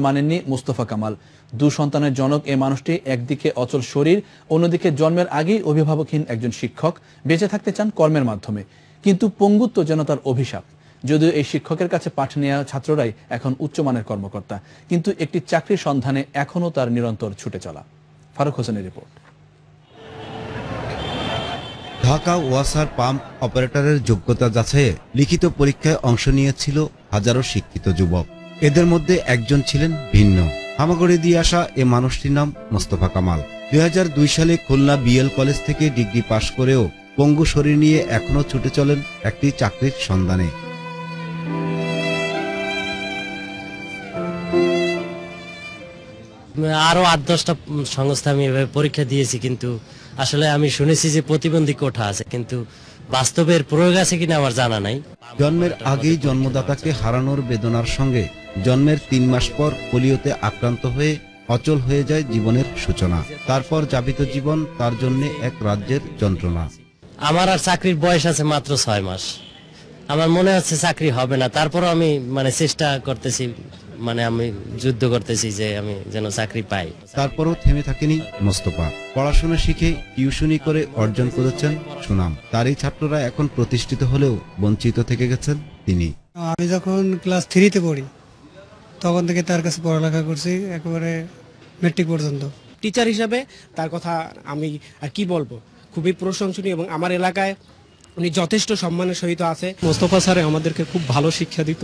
মানেননি মোস্তফা কামাল। 2 সন্তানের জনক এ মানুষটি একদিকে অচল শরীর, অন্যদিকে জন্মের আগেই অভিভাবকহীন একজন শিক্ষক, বেঁচে থাকতে চান কর্মের মাধ্যমে। কিন্তু পঙ্গুত্ব যেন তার অভিশাপ। যদিও এই শিক্ষকের কাছে পাঠ নেওয়া ছাত্ররাই এখন উচ্চমানের কর্মকর্তা, কিন্তু একটি চাকরির সন্ধানে এখনও তার নিরন্তর ছুটে চলা। ফারুক হোসেনের রিপোর্ট। ঢাকা ওয়াসার পাম্প অপারেটরের যোগ্যতা যাচাইয়ে লিখিত পরীক্ষায় অংশ নিয়েছিল হাজারো শিক্ষিত যুবক। এদের মধ্যে একজন ছিলেন ভিন্ন। হামাগুড়ি দিয়ে আসা এ মানুষটির নাম মোস্তফা কামাল। 2002 সালে খুলনা বিএল কলেজ থেকে ডিগ্রি পাশ করেও পঙ্গু শরীর নিয়ে এখনো ছুটে চলেন একটি চাকরির সন্ধানে। আরো 8-10টা সংস্থা আমি এভাবে পরীক্ষা দিয়েছি, কিন্তু আসলে আমি শুনেছি যে প্রতিবন্ধী কোঠা আছে, কিন্তু বাস্তবের প্রয়োগ আছে কিনা আমার জানা নাই। জন্মের আগেই জন্মদাতাকে হারানোর বেদনার সঙ্গে জন্মের 3 মাস পর পোলিওতে আক্রান্ত হয়ে অচল হয়ে যায় জীবনের সূচনা। তারপর যাপিত জীবন তার জন্য এক রাজ্যের যন্ত্রণা। আমার আর চাকরির বয়স আছে মাত্র 6 মাস। আমার মনে হচ্ছে চাকরি হবে না, তারপর আমি চেষ্টা করতেছি, আমি যুদ্ধ করতেছি যে আমি যেন চাকরি পাই। তারপরও থেমে থাকেনি মোস্তফা। পড়াশোনা শিখে টিউশনি করে অর্জন করেছেন সুনাম। তারই ছাত্ররা এখন প্রতিষ্ঠিত হলেও বঞ্চিত থেকে গেছেন তিনি। আমি যখন ক্লাস 3-তে পড়ি তখন থেকে তার কাছে পড়ালেখা করছি একেবারে মেট্রিক পর্যন্ত। টিচার হিসাবে তার কথা আমি আর কি বলবো, খুবই প্রশংসনীয় এবং আমার এলাকায় উনি যথেষ্ট সম্মানের সহিত আছে। মোস্তফা স্যার আমাদেরকে খুব ভালো শিক্ষা দিত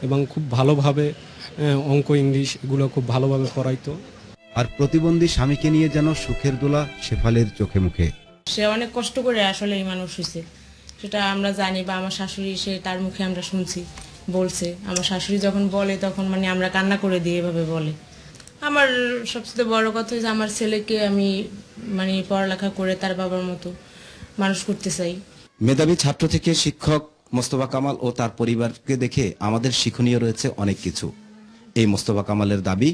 এবং খুব ভালোভাবে অঙ্ক ইংলিশ এগুলো খুব ভালোভাবে পড়াইতো। আর প্রতিবন্ধী স্বামীকে নিয়ে যেন সুখের দোলা শেফালের চোখে মুখে। সে অনেক কষ্ট করে আসলে এই মানুষ হয়েছে, সেটা আমরা জানি, বা আমার শাশুড়ি সে তার মুখে আমরা শুনছি বলছে। আমার শাশুড়ি যখন বলে তখন আমরা কান্না করে দিই, এভাবে বলে। আমার সবচেয়ে বড় কথা যে আমার ছেলেকে আমি পড়ালেখা করে তার বাবার মতো মানুষ করতে চাই। মেধাবী ছাত্র থেকে শিক্ষক মোস্তফা কামাল ও তার পরিবারকে দেখে আমাদের শিক্ষণীয় রয়েছে অনেক কিছু। এই মোস্তফা কামালের দাবি,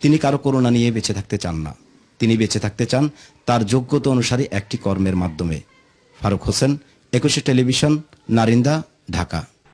তিনি কারো করুণা নিয়ে বেঁচে থাকতে চান না। তিনি বেঁচে থাকতে চান তার যোগ্যতা অনুসারে একটি কর্মের মাধ্যমে। ফারুক হোসেন, 21 টেলিভিশন, নারিন্দা, ঢাকা।